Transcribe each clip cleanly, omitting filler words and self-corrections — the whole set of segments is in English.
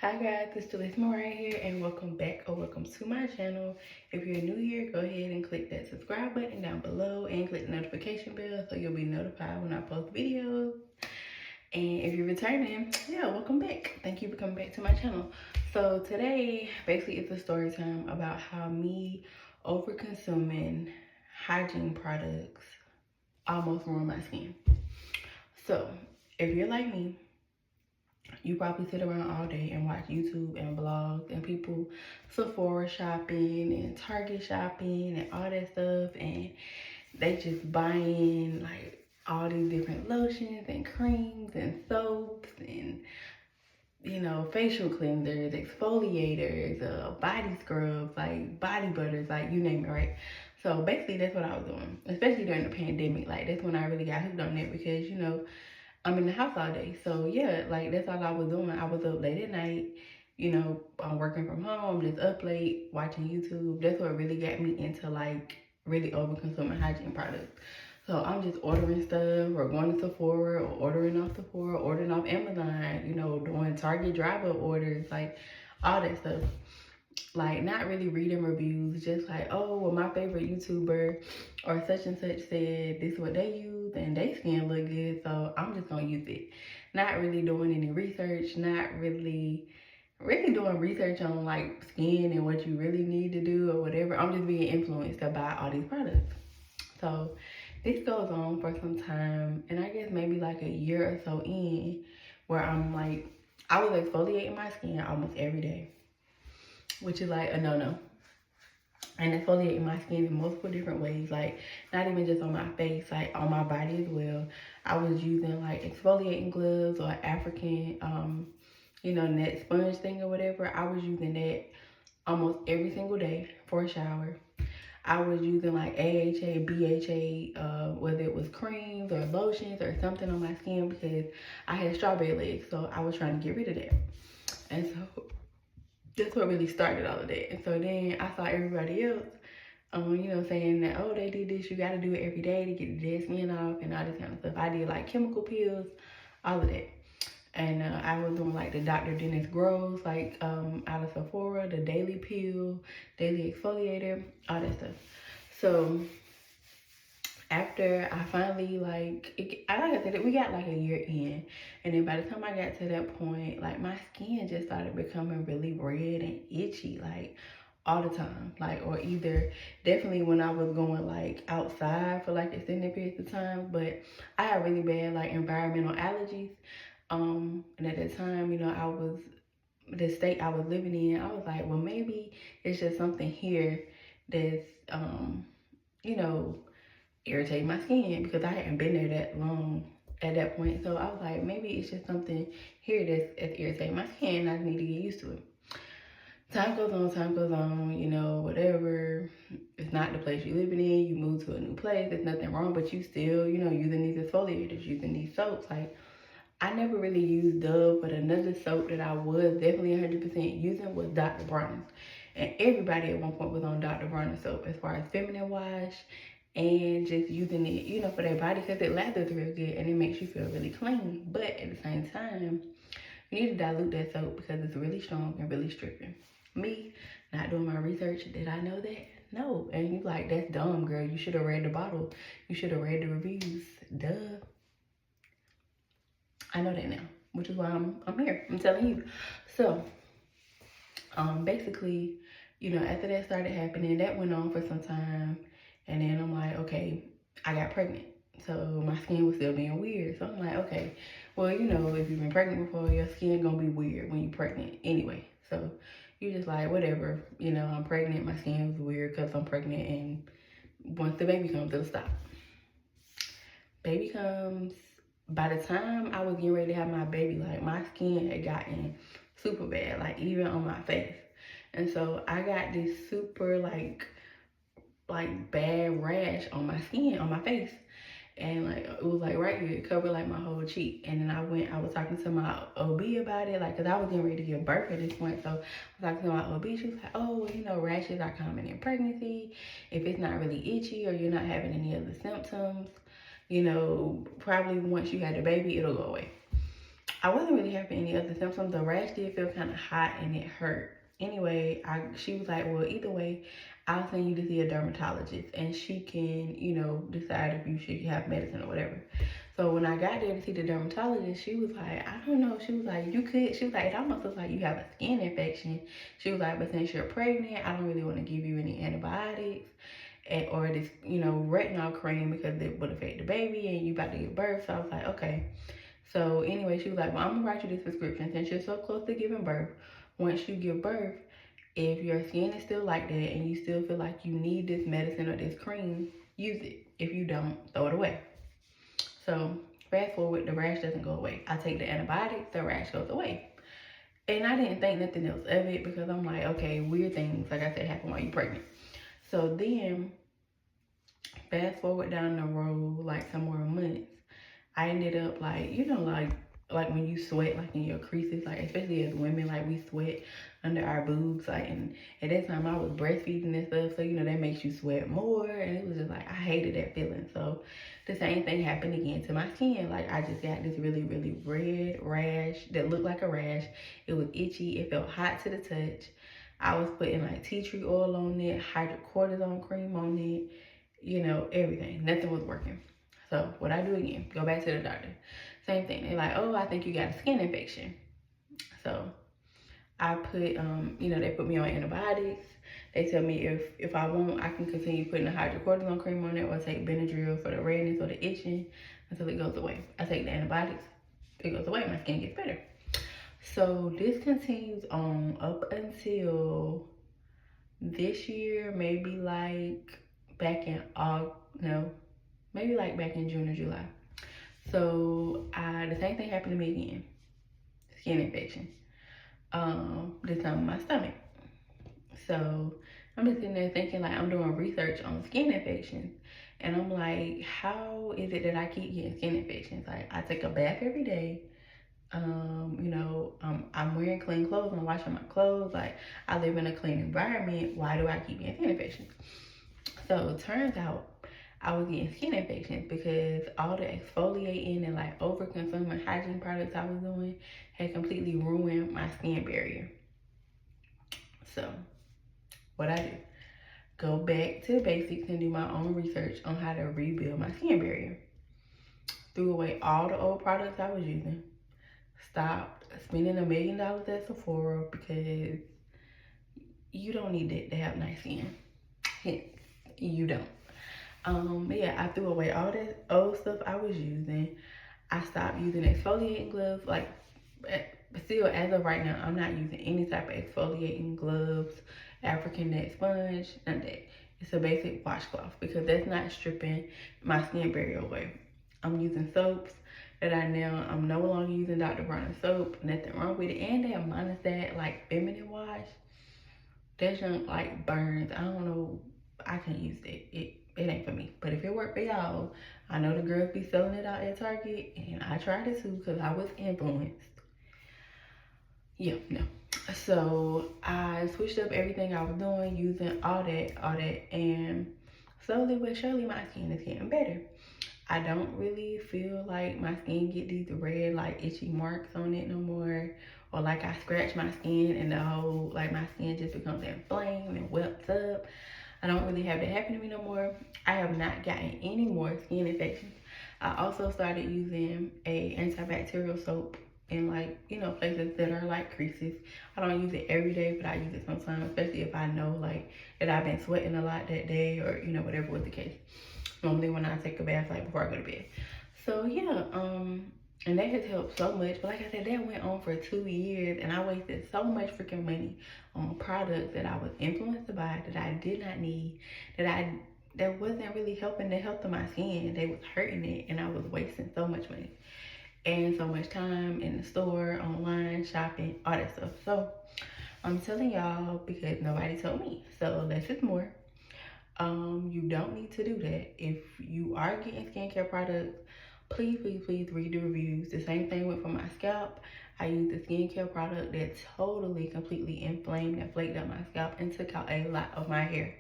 Hi guys, this is Lisma right here and welcome back or welcome to my channel. If you're new here, go ahead and click that subscribe button down below and click the notification bell so you'll be notified when I post videos. And if you're returning, yeah, welcome back. Thank you for coming back to my channel. So today, basically it's a story time about how me over consuming hygiene products almost ruined my skin. So if you're like me, you probably sit around all day and watch YouTube and vlogs and people Sephora shopping and Target shopping and all that stuff, and they just buying like all these different lotions and creams and soaps and facial cleansers, exfoliators, body scrubs, like body butters, like you name it, right? So basically that's what I was doing, especially during the pandemic. Like that's when I really got hooked on it because I'm in the house all day. So yeah, like that's all I was doing. I was up late at night, I'm working from home, just up late, watching YouTube. That's what really got me into like really over consuming hygiene products. So I'm just ordering stuff or going to Sephora or ordering off Sephora, ordering off Amazon, doing Target drive-up orders, like all that stuff. Like not really reading reviews, just like, oh, well, my favorite YouTuber or such and such said this is what they use and they skin look good, so I'm just gonna use it. Not really doing any research, not really doing research on like skin and what you really need to do or whatever. I'm just being influenced to buy all these products. So this goes on for some time, and I guess maybe like a year or so in, where I'm like, I was exfoliating my skin almost every day, which is like a no-no. And exfoliating my skin in multiple different ways, like not even just on my face, like on my body as well. I was using like exfoliating gloves or African, net sponge thing or whatever. I was using that almost every single day for a shower. I was using like AHA, BHA, whether it was creams or lotions or something on my skin because I had strawberry legs, so I was trying to get rid of that. And so that's what really started all of that. And so then I saw everybody else, saying that, oh, they did this, you got to do it every day to get the dead skin off and all this kind of stuff. I did like chemical peels, all of that. And I was doing like the Dr. Dennis Gross, like out of Sephora, the daily peel, daily exfoliator, all that stuff. So after I finally like I said, we got like a year in, and then by the time I got to that point, like my skin just started becoming really red and itchy, like all the time, like, or either definitely when I was going like outside for like extended periods of time. But I had really bad like environmental allergies, and at that time, I was the state I was living in. I was like, well, maybe it's just something here that's you know irritate my skin because I hadn't been there that long at that point. So I was like, maybe it's just something here that's irritating my skin. I need to get used to it. Time goes on, whatever. It's not the place you're living in. You move to a new place. There's nothing wrong, but you still, using these exfoliators, using these soaps. Like, I never really used Dove, but another soap that I was definitely 100% using was Dr. Bronner's. And everybody at one point was on Dr. Bronner's soap as far as feminine wash and just using it, for their body because it lathers real good and it makes you feel really clean. But at the same time, you need to dilute that soap because it's really strong and really stripping. Me, not doing my research, did I know that? No. And you like, that's dumb, girl. You should have read the bottle. You should have read the reviews. Duh. I know that now, which is why I'm here. I'm telling you. So, basically, after that started happening, that went on for some time. And then I'm like, okay, I got pregnant. So my skin was still being weird. So I'm like, okay, well, if you've been pregnant before, your skin gonna be weird when you're pregnant anyway. So you just like, whatever, I'm pregnant, my skin was weird because I'm pregnant, and once the baby comes, it'll stop. Baby comes. By the time I was getting ready to have my baby, like my skin had gotten super bad, like even on my face. And so I got this super like bad rash on my skin, on my face. And like it was like right here, it covered like my whole cheek. And then I was talking to my OB about it, like, cause I was getting ready to give birth at this point. So I was talking to my OB, she was like, oh, rashes are common in pregnancy. If it's not really itchy or you're not having any other symptoms, probably once you had a baby, it'll go away. I wasn't really having any other symptoms. The rash did feel kind of hot and it hurt. Anyway, she was like, well, either way, I'll send you to see a dermatologist and she can, you know, decide if you should have medicine or whatever. So when I got there to see the dermatologist, she was like, I don't know. She was like, she was like, it almost looks like you have a skin infection. She was like, but since you're pregnant, I don't really want to give you any antibiotics or this, you know, retinol cream because it would affect the baby and you about to give birth. So I was like, okay. So anyway, she was like, well, I'm gonna write you this prescription since you're so close to giving birth. Once you give birth, if your skin is still like that and you still feel like you need this medicine or this cream, use it. If you don't, throw it away. So fast forward, the rash doesn't go away. I take the antibiotics, the rash goes away. And I didn't think nothing else of it because I'm like, okay, weird things, like I said, happen while you're pregnant. So then, fast forward down the road, like some more months, I ended up like, you know, like when you sweat like in your creases, like especially as women, like we sweat under our boobs, like, and at that time I was breastfeeding and stuff, so you know that makes you sweat more, and it was just like I hated that feeling. So the same thing happened again to my skin. Like I just got this really, really red rash that looked like a rash. It was itchy, it felt hot to the touch. I was putting like tea tree oil on it, hydrocortisone cream on it, you know, everything. Nothing was working. So what I do again, go back to the doctor. Same thing. They're like, oh, I think you got a skin infection. So I put, you know, they put me on antibiotics. They tell me if I want, I can continue putting the hydrocortisone cream on it or take Benadryl for the redness or the itching until it goes away. I take the antibiotics, it goes away, my skin gets better. So this continues on up until this year, maybe like back in August, no, maybe like back in June or July. So the same thing happened to me again, skin infection. This time in my stomach. So I'm just sitting there thinking like I'm doing research on skin infections. And I'm like, how is it that I keep getting skin infections? Like I take a bath every day. You know, I'm wearing clean clothes, I'm washing my clothes, like I live in a clean environment. Why do I keep getting skin infections? So it turns out I was getting skin infections because all the exfoliating and like over consuming hygiene products I was doing had completely ruined my skin barrier. So what I do, go back to the basics and do my own research on how to rebuild my skin barrier. Threw away all the old products I was using. Stopped spending $1 million at Sephora because you don't need it to have nice skin. You don't. Yeah, I threw away all that old stuff I was using. I stopped using exfoliating gloves. Like, still as of right now, I'm not using any type of exfoliating gloves, African net sponge, none of that. It's a basic washcloth because that's not stripping my skin barrier away. I'm using soaps that I'm no longer using Dr. Bronner soap. Nothing wrong with it. And they have monostat, like feminine wash. That junk like burns. I don't know. I can't use that. It ain't for me. But if it worked for y'all, I know the girls be selling it out at Target, and I tried it too because I was influenced. Yeah, no. So I switched up everything I was doing, using all that, and slowly but surely my skin is getting better. I don't really feel like my skin get these red, like itchy marks on it no more, or like I scratch my skin and the whole, like my skin just becomes inflamed and welts up. I don't really have that happen to me no more. I have not gotten any more skin infections. I also started using a antibacterial soap in like, you know, places that are like creases. I don't use it every day, but I use it sometimes, especially if I know like that I've been sweating a lot that day or, you know, whatever was the case. Normally when I take a bath, like before I go to bed. So yeah, and that has helped so much. But like I said, that went on for 2 years and I wasted so much freaking money on products that I was influenced to buy that I did not need, that wasn't really helping the health of my skin. They was hurting it and I was wasting so much money and so much time in the store, online, shopping, all that stuff. So I'm telling y'all because nobody told me. So less is more. You don't need to do that. If you are getting skincare products, please read the reviews. The same thing went for my scalp. I used a skincare product that totally, completely inflamed and flaked up my scalp and took out a lot of my hair.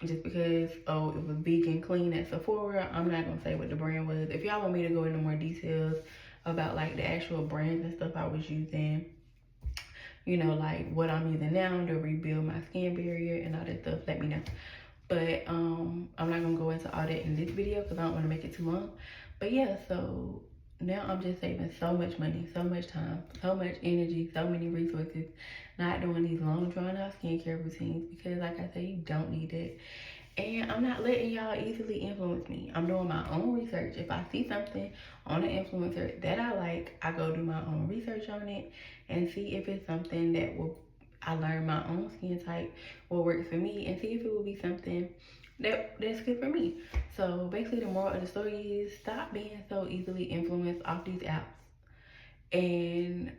Just because, oh, it was vegan clean at Sephora, I'm not gonna say what the brand was. If y'all want me to go into more details about like the actual brands and stuff I was using, you know, like what I'm using now to rebuild my skin barrier and all that stuff, let me know. But I'm not gonna go into all that in this video because I don't want to make it too long. But yeah, so now I'm just saving so much money, so much time, so much energy, so many resources, not doing these long drawn out skincare routines because like I said, you don't need it. And I'm not letting y'all easily influence me. I'm doing my own research. If I see something on an influencer that I like, I go do my own research on it and see if it's something that will, I learn my own skin type, what works for me, and see if it will be something that's good for me. So basically the moral of the story is stop being so easily influenced off these apps. And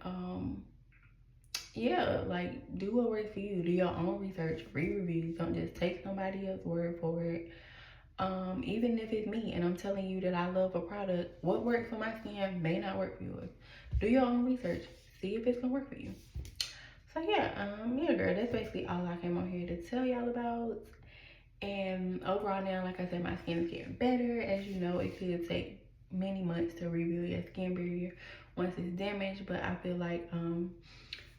yeah, like do what works for you. Do your own research, read reviews. Don't just take somebody else's word for it. Even if it's me and I'm telling you that I love a product, what works for my skin may not work for yours. Do your own research. See if it's gonna work for you. So yeah, girl, that's basically all I came on here to tell y'all about. And overall now, like I said, my skin is getting better. As you know, it could take many months to rebuild your skin barrier once it's damaged, but I feel like I'm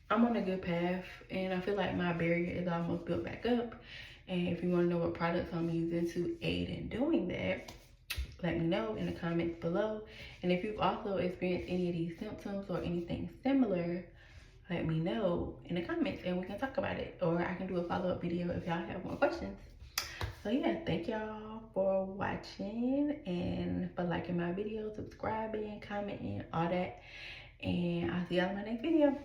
on a good path and I feel like my barrier is almost built back up. And if you want to know what products I'm using to aid in doing that, let me know in the comments below. And if you've also experienced any of these symptoms or anything similar, let me know in the comments and we can talk about it. Or I can do a follow-up video if y'all have more questions. So yeah, thank y'all for watching and for liking my video, subscribing, commenting, all that. And I'll see y'all in my next video.